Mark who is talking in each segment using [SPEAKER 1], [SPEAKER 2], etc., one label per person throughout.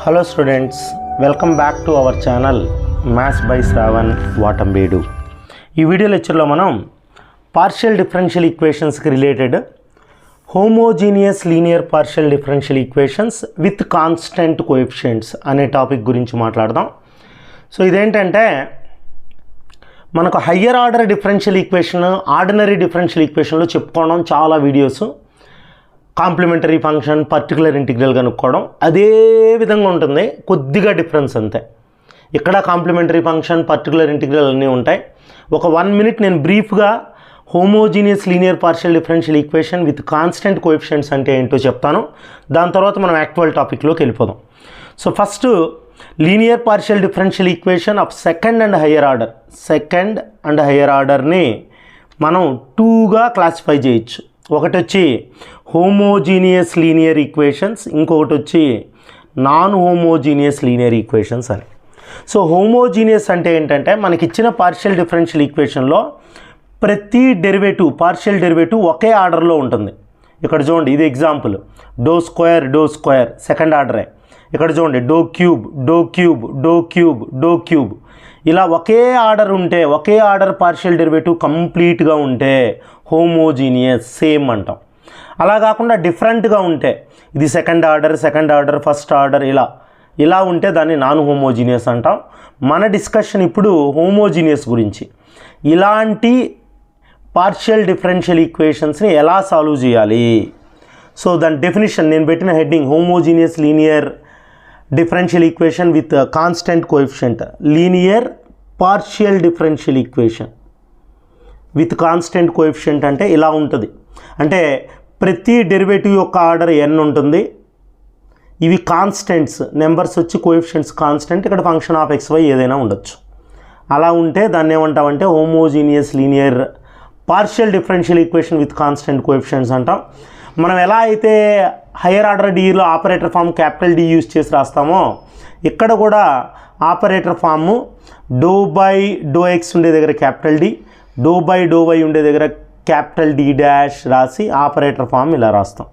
[SPEAKER 1] Hello students, welcome back to our channel Maths by Shravan Vatambedu. ఈ video లెక్చర్లో మనం partial differential equations కి related homogeneous linear partial differential equations with constant coefficients అనే topic గురించి మాట్లాడదాం. So ఇదేంటంటే మనకు higher order differential equation, ordinary differential ఈక్వేషన్లో చెప్పుకోవడం చాలా videos. Complementary function, particular integral కనుక్కోవడం అదే విధంగా ఉంటుంది, కొద్దిగా డిఫరెన్స్ అంతే. ఇక్కడ కాంప్లిమెంటరీ ఫంక్షన్, పర్టికులర్ ఇంటిగ్రల్ అన్నీ ఉంటాయి. ఒక 1 minute నేను బ్రీఫ్గా homogeneous linear partial differential equation with constant coefficients అంటే ఏంటో చెప్తాను. దాని తర్వాత మనం యాక్చువల్ టాపిక్లోకి వెళ్ళిపోదాం. So first linear partial differential equation of second and higher ఆర్డర్ని మనం 2గా క్లాసిఫై చేయొచ్చు. ఒకటి వచ్చి హోమోజీనియస్ లీనియర్ ఈక్వేషన్స్, ఇంకొకటి వచ్చి నాన్ హోమోజీనియస్ లీనియర్ ఈక్వేషన్స్ అని. సో హోమోజీనియస్ అంటే ఏంటంటే మనకి ఇచ్చిన పార్షియల్ డిఫరెన్షియల్ ఈక్వేషన్లో ప్రతి పార్షియల్ డెరివేటివ్ ఒకే ఆర్డర్లో ఉంటుంది. ఇక్కడ చూడండి, ఇది ఎగ్జాంపుల్. డో స్క్వేర్ సెకండ్ ఆర్డరే. ఇక్కడ చూడండి, డో క్యూబ్ ఇలా ఒకే ఆర్డర్ ఉంటే, ఒకే ఆర్డర్ పార్షియల్ డెరివేటివ్ కంప్లీట్గా ఉంటే హోమోజీనియస్ సేమ్ అంటాం. అలా కాకుండా డిఫరెంట్గా ఉంటే, ఇది సెకండ్ ఆర్డర్ ఫస్ట్ ఆర్డర్ ఇలా ఉంటే దాన్ని నాన్ హోమోజీనియస్ అంటాం. మన డిస్కషన్ ఇప్పుడు హోమోజీనియస్ గురించి. ఇలాంటి పార్షియల్ డిఫరెన్షియల్ ఈక్వేషన్స్ని ఎలా సాల్వ్ చేయాలి? సో దాని డెఫినిషన్ నేను పెట్టిన heading homogeneous linear differential equation with constant coefficient. Linear partial differential equation with constant coefficient అంటే ఇలా ఉంటుంది. అంటే ప్రతి డెరివేటివ్ యొక్క ఆర్డర్ n ఉంటుంది. ఇవి కాన్స్టెంట్స్, నెంబర్స్ వచ్చి కోఎఫిషియెంట్స్ కాన్స్టెంట్. ఇక్కడ ఫంక్షన్ ఆఫ్ xy ఏదైనా ఉండొచ్చు. అలా ఉంటే దాన్ని ఏమంటామంటే homogeneous linear partial differential equation with constant coefficients అంటాం. మనం ఎలా అయితే హయ్యర్ ఆర్డర్ డీలో operator form capital D use చేసి రాస్తామో, ఇక్కడ కూడా ఆపరేటర్ ఫాము డో ఎక్స్ ఉండే దగ్గర క్యాపిటల్ డి, డో వై ఉండే దగ్గర క్యాపిటల్ డి డాష్ రాసి ఆపరేటర్ ఫామ్ ఇలా రాస్తాం.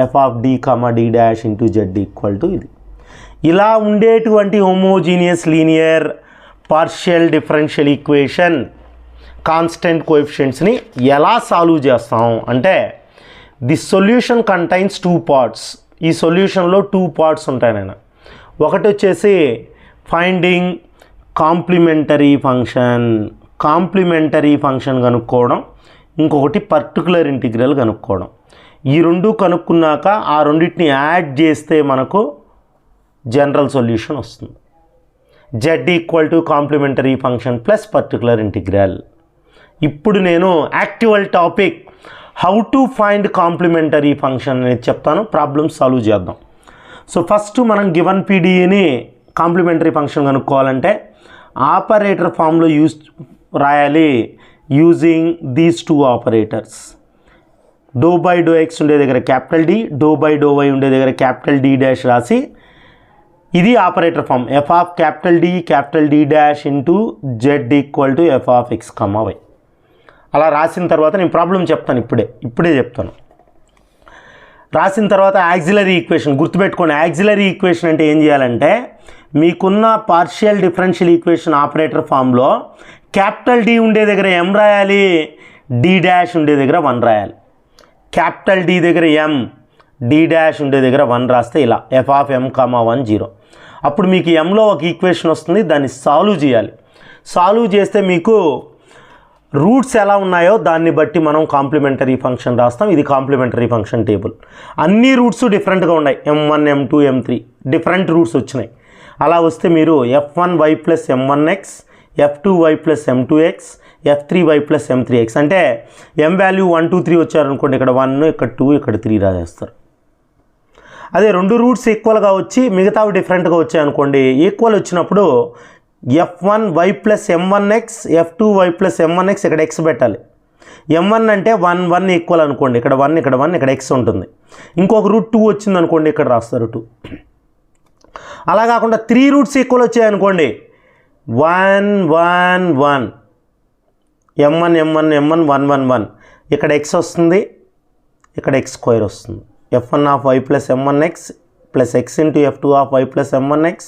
[SPEAKER 1] F of D comma D dash into Z equal to ఇది. ఇలా ఉండేటువంటి homogeneous linear partial differential equation constant కోఎఫిషియెంట్స్ని ఎలా సాల్వ్ చేస్తాం అంటే, ది సొల్యూషన్ కంటైన్స్ 2 parts. ఈ సొల్యూషన్లో 2 parts ఉంటాయి నాయన. ఒకటి వచ్చేసి ఫైండింగ్ కాంప్లిమెంటరీ ఫంక్షన్ కనుక్కోవడం, ఇంకొకటి పర్టికులర్ ఇంటిగ్రల్ కనుక్కోవడం. ఈ రెండు కనుక్కున్నాక ఆ రెండింటిని యాడ్ చేస్తే మనకు జనరల్ సొల్యూషన్ వస్తుంది. Z equal to complementary function plus particular integral. ఇప్పుడు నేను actual topic how to find complementary function అనేది చెప్తాను. ప్రాబ్లమ్స్ సాల్వ్ చేద్దాం. సో ఫస్ట్ మనం గివన్ పీడీని కాంప్లిమెంటరీ ఫంక్షన్ కనుక్కోవాలంటే ఆపరేటర్ ఫామ్లో రాయాలి using these 2 operators. Do x ఉండే దగ్గర క్యాపిటల్ డి, డో వై ఉండే దగ్గర క్యాపిటల్ డి డాష్ రాసి, ఇది operator form F of capital D dash into Z equal to F of x comma y. అలా రాసిన తర్వాత నేను ప్రాబ్లం చెప్తాను, ఇప్పుడే చెప్తాను. రాసిన తర్వాత యాక్సిలరీ ఈక్వేషన్ గుర్తుపెట్టుకోండి. యాక్సిలరీ ఈక్వేషన్ అంటే ఏం చేయాలంటే, మీకున్న పార్షియల్ డిఫరెన్షియల్ ఈక్వేషన్ ఆపరేటర్ ఫామ్లో క్యాపిటల్ డి ఉండే దగ్గర m రాయాలి, డి డాష్ ఉండే దగ్గర 1 రాయాలి. క్యాపిటల్ డి దగ్గర m, డి డాష్ ఉండే దగ్గర 1 రాస్తే ఇలా ఎఫ్ ఆఫ్ m కామా 1 0. అప్పుడు మీకు mలో ఒక ఈక్వేషన్ వస్తుంది, దాన్ని సాల్వ్ చేయాలి. సాల్వ్ చేస్తే మీకు రూట్స్ ఎలా ఉన్నాయో దాన్ని బట్టి మనం కాంప్లిమెంటరీ ఫంక్షన్ రాస్తాం. ఇది కాంప్లిమెంటరీ ఫంక్షన్ టేబుల్. అన్ని రూట్స్ డిఫరెంట్గా ఉన్నాయి. m1 m2 m3 different routes వచ్చినాయి. అలా వస్తే మీరు f1y plus m1x, f2y plus m2x, f3y plus m3x అంటే m వాల్యూ 1 2 3 వచ్చారనుకోండి, ఇక్కడ 1, ఇక్కడ 2, ఇక్కడ 3 రాసేస్తారు. అదే 2 రూట్స్ ఈక్వల్గా వచ్చి మిగతావి డిఫరెంట్గా వచ్చాయనుకోండి, ఈక్వల్ వచ్చినప్పుడు f1y plus m1x, f2y plus m1x ఇక్కడ x పెట్టాలి. m1 అంటే 1 ఈక్వల్ అనుకోండి, ఇక్కడ 1 ఇక్కడ x ఉంటుంది. ఇంకొక రూట్ 2 వచ్చింది అనుకోండి, ఇక్కడ రాస్తారు 2. అలా కాకుండా 3 రూట్స్ ఈక్వల్ వచ్చాయనుకోండి, 1 1 1 m1 1 1 1 ఇక్కడ x వస్తుంది, ఇక్కడ x స్క్వేర్ వస్తుంది. f1 of y plus m1x plus X into f2 of y plus m1x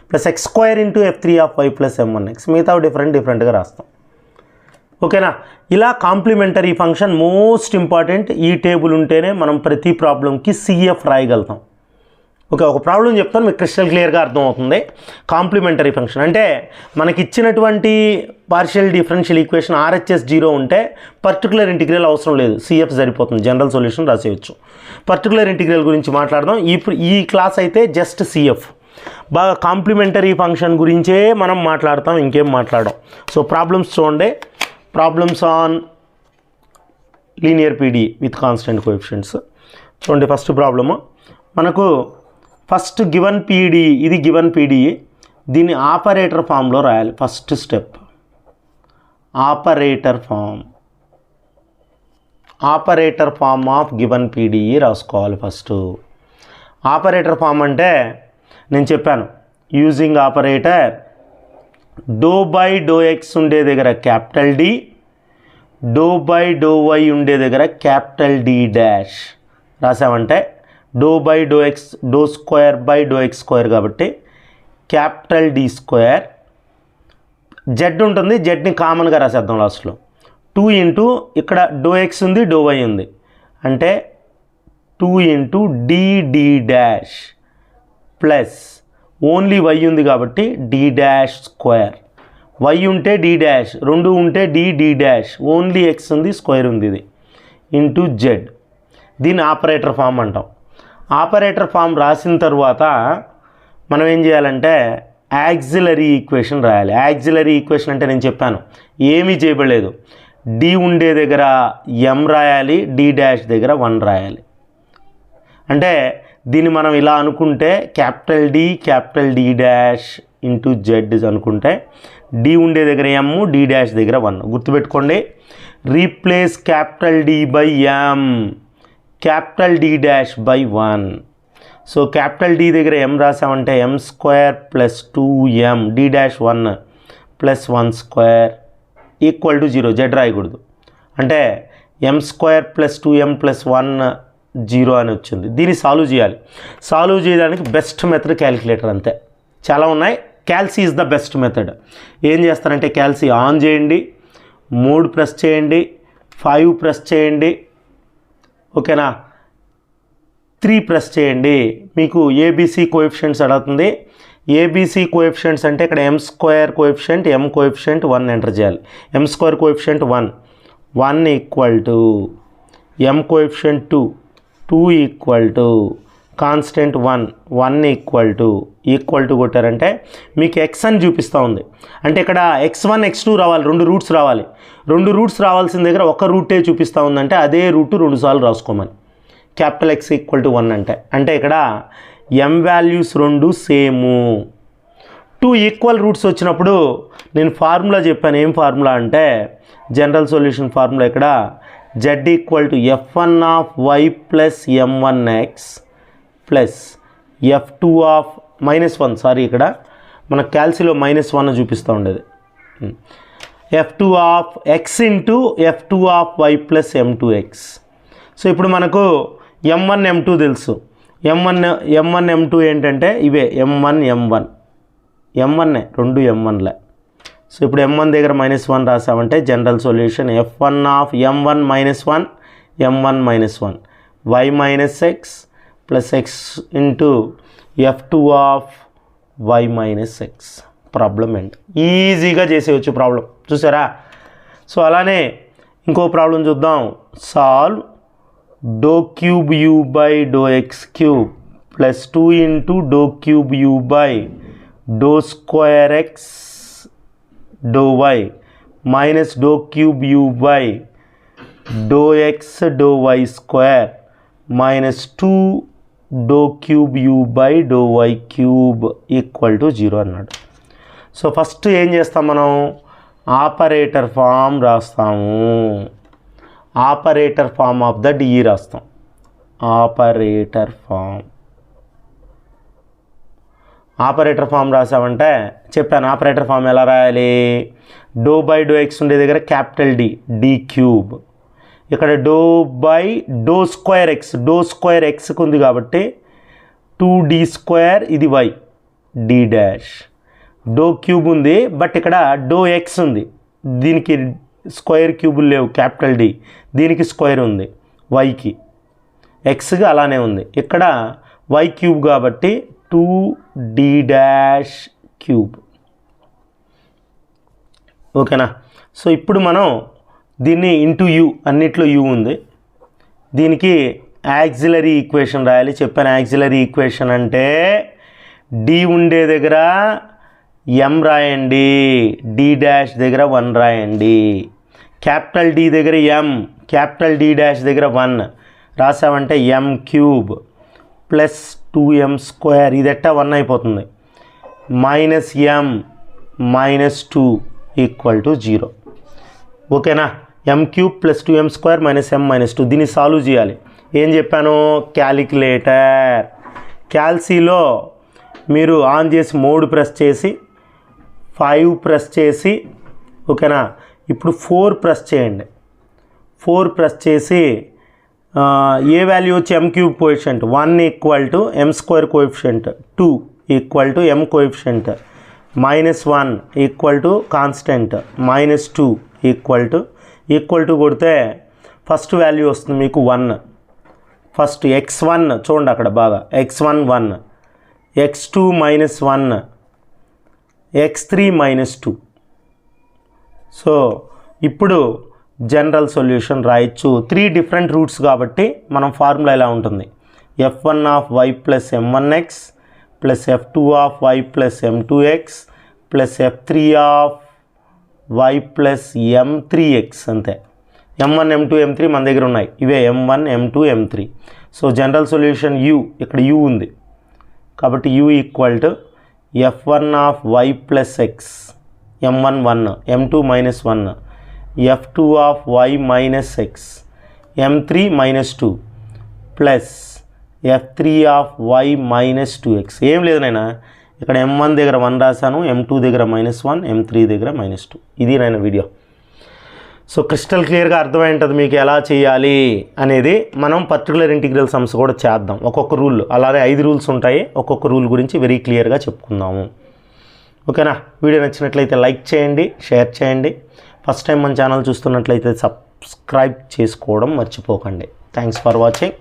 [SPEAKER 1] plus X square into f3 of y plus m1x. మిగతా డిఫరెంట్గా రాస్తాం. ఓకేనా? ఇలా కాంప్లిమెంటరీ ఫంక్షన్ మోస్ట్ ఇంపార్టెంట్. ఈ టేబుల్ ఉంటేనే మనం ప్రతి ప్రాబ్లంకి CF రాయగలుగుతాం. ఓకే, ఒక ప్రాబ్లం చెప్తాను, మీకు క్రిస్టల్ క్లియర్గా అర్థమవుతుంది. కాంప్లిమెంటరీ ఫంక్షన్ అంటే మనకి ఇచ్చినటువంటి పార్షియల్ డిఫరెన్షియల్ ఈక్వేషన్ RHS 0 ఉంటే పర్టికులర్ ఇంటిగ్రల్ అవసరం లేదు, CF సరిపోతుంది, జనరల్ సొల్యూషన్ రాసేయచ్చు. పర్టికులర్ ఇంటిగ్రల్ గురించి మాట్లాడదాం. ఈ క్లాస్ అయితే జస్ట్ CF. బాగా కాంప్లిమెంటరీ ఫంక్షన్ గురించే మనం మాట్లాడతాం, ఇంకేం మాట్లాడడం. సో ప్రాబ్లమ్స్ చూడండి. Problems on linear PDE with constant coefficients. చూడండి, ఫస్ట్ ప్రాబ్లము మనకు ఫస్ట్ గివన్ PDE, ఇది గివన్ PDE, దీన్ని ఆపరేటర్ ఫామ్లో రాయాలి. First step operator form of given PDE రాసుకోవాలి. ఫస్ట్ ఆపరేటర్ ఫామ్ అంటే నేను చెప్పాను, using operator do by do x ఉండే దగ్గర capital D, do by do y ఉండే దగ్గర క్యాపిటల్ D డాష్ రాసామంటే do by do x do square by do x square కాబట్టి క్యాపిటల్ D స్క్వేర్. జెడ్ ఉంటుంది, జెడ్ని కామన్గా రాసేద్దాం లాస్ట్లో. 2 ఇంటూ ఇక్కడ డో ఎక్స్ ఉంది, డో వై ఉంది, అంటే 2 into dd dash plus only y ఉంది కాబట్టి D డాష్ స్క్వేర్. వై ఉంటే D డాష్, రెండు ఉంటే D డాష్, ఓన్లీ ఎక్స్ ఉంది, స్క్వేర్ ఉంది, ఇది ఇంటూ జెడ్. దీన్ని ఆపరేటర్ ఫామ్ అంటాం. ఆపరేటర్ ఫామ్ రాసిన తర్వాత మనం ఏం చేయాలంటే యాక్సిలరీ ఈక్వేషన్ రాయాలి. యాక్సిలరీ ఈక్వేషన్ అంటే నేను చెప్పాను ఏమీ చేయబడలేదు, D ఉండే దగ్గర M రాయాలి, D డాష్ దగ్గర 1 రాయాలి. అంటే దీన్ని మనం ఇలా అనుకుంటే capital D dash into Z అనుకుంటే D ఉండే దగ్గర M, D డాష్ దగ్గర 1. గుర్తుపెట్టుకోండి, replace capital D by M, capital D dash by 1. So capital D దగ్గర M రాసామంటే M square plus 2M, D dash 1 plus 1 square equal to 0. Z రాయకూడదు, అంటే M square plus 2M plus 1 0 అని వచ్చింది. దీన్ని solve చేయాలి. Solve చేయడానికి best method calculator, అంతే. చాలా ఉన్నాయి, క్యాల్సీ ఈజ్ ద బెస్ట్ మెథడ్. ఏం చేస్తారంటే క్యాల్సీ ఆన్ చేయండి, 3 ప్రెస్ చేయండి, 5 ప్రెస్ చేయండి, ఓకేనా, 3 ప్రెస్ చేయండి. మీకు ABC కోఎఫిషియంట్స్ అడుగుతుంది. ABC కోఎఫిషియంట్స్ అంటే ఇక్కడ M square coefficient, M coefficient 1 enter చేయాలి. M square coefficient 1 equal to M coefficient 2 equal to constant 1 equal to కొట్టారంటే మీకు x అని చూపిస్తూ ఉంది. అంటే ఇక్కడ x1 x2 రావాలి, 2 రూట్స్ రావాలి. 2 రూట్స్ రావాల్సిన దగ్గర ఒక రూటే చూపిస్తూ ఉందంటే అదే రూట్ 2 సార్లు రాసుకోమని. క్యాపిటల్ X ఈక్వల్ టు 1 అంటే ఇక్కడ M values 2 same. 2 equal roots వచ్చినప్పుడు నేను ఫార్ములా చెప్పాను. ఏం ఫార్ములా అంటే జనరల్ సొల్యూషన్ ఫార్ములా. ఇక్కడ z equal to f1 of y plus m1x plus f2 of -1, sorry ఇక్కడ మన క్యాల్సీలో -1 చూపిస్తూ ఉండేది, f2 of x into f2 of y plus m2x. So ఇప్పుడు మనకు m1 m2 తెలుసు. m1 m2 ఏంటంటే ఇవే m1 m1 రెండు m1లే. సో ఇప్పుడు m1 దగ్గర -1 రాసామంటే general solution f1 of m1 -1 m1 -1 y minus x plus x into f2 of y minus x. Problem ఏంటి, ఈజీగా చేసేయచ్చు ప్రాబ్లం, చూసారా. సో అలానే ఇంకో ప్రాబ్లం చూద్దాం. Solve do cube u by do x cube plus 2 into do cube u by do square x do y minus do cube u by do x do y square minus 2 do cube u by do y cube equal to 0 అన్నాడు. So first ఏం చేస్తాం మనం, operator form రాస్తాము. Operator form of the DE రాస్తాం. Operator form రాసామంటే చెప్పాను operator form ఎలా రాయాలి. డో బై డో ఎక్స్ ఉండే దగ్గర క్యాపిటల్ డి క్యూబ్, ఇక్కడ డో బై డో స్క్వేర్ ఎక్స్కి ఉంది కాబట్టి 2d² ఇది y d dash. Do cube ఉంది బట్ ఇక్కడ డో ఎక్స్ ఉంది, దీనికి స్క్వేర్ క్యూబులు లేవు క్యాపిటల్ డి, దీనికి స్క్వేర్ ఉంది వైకి, ఎక్స్కి అలానే ఉంది. ఇక్కడ వై క్యూబ్ కాబట్టి 2d డాష్ క్యూబ్. ఓకేనా. సో ఇప్పుడు మనం దీన్ని ఇంటూ యూ, అన్నిట్లో యూ ఉంది, దీనికి యాక్సిలరీ ఈక్వేషన్ రాయాలి. చెప్పాను యాక్సిలరీ ఈక్వేషన్ అంటే డి ఉండే దగ్గర m రాయండి, d డాష్ దగ్గర 1 రాయండి, క్యాపిటల్ డి దగ్గర m, క్యాపిటల్ డి డాష్ దగ్గర 1 రాసామంటే m క్యూబ్ ప్లస్ 2m², ఇది ఎట్టా 1 అయిపోతుంది, minus m minus 2 equal to 0. ఓకేనా. m cube plus 2m² minus m minus 2, దీన్ని సాల్వ్ చేయాలి. ఏం చెప్పాను, క్యాలిక్యులేటర్. క్యాల్సీలో మీరు ఆన్ చేసి మోడ్ ప్రెస్ చేసి 5 ప్రెస్ చేసి, ఓకేనా. ఇప్పుడు 4 ప్రెస్ చేయండి. 4 ప్రెస్ చేసి ఏ వాల్యూ వచ్చి m cube coefficient 1 equal to m² coefficient 2 equal to m coefficient minus 1 equal to constant minus 2 equal to కొడితే ఫస్ట్ వాల్యూ వస్తుంది మీకు 1. ఫస్ట్ x1 చూడండి అక్కడ బాగా, x1 1, x2 minus 1, x3 minus 2. So ఇప్పుడు జనరల్ సొల్యూషన్ రాయొచ్చు. 3 different routes కాబట్టి మనం ఫార్ములా ఇలా ఉంటుంది, f1 of y plus m1x plus f2 of y plus m2x plus f3 of y plus m3x. అంతే. m1 m2 m3 మన దగ్గర ఉన్నాయి, ఇవే m1 m2 m3. So general solution u, ఇక్కడ u ఉంది కాబట్టి u equal to f1 of y plus x, m1 1, m2 minus 1, f2 of y minus x, m3 minus 2 plus f3 of y minus 2x. ఏం లేదు నైనా, ఇక్కడ m1 దగ్గర 1 రాశాను, m2 దగ్గర మైనస్ 1, m3 దగ్గర మైనస్ 2. ఇది నైనా వీడియో. సో క్రిస్టల్ క్లియర్గా అర్థమై ఉంటుంది మీకు ఎలా చేయాలి అనేది. మనం పర్టికులర్ ఇంటిగ్రల్ సమ్స్ కూడా చేద్దాం, ఒక్కొక్క రూల్, అలానే 5 రూల్స్ ఉంటాయి, ఒక్కొక్క రూల్ గురించి వెరీ క్లియర్గా చెప్పుకుందాము. ఓకేనా. వీడియో నచ్చినట్లయితే లైక్ చేయండి, షేర్ చేయండి. ఫస్ట్ టైం మన ఛానల్ చూస్తున్నట్లయితే సబ్స్క్రైబ్ చేసుకోవడం మర్చిపోకండి. Thanks for watching.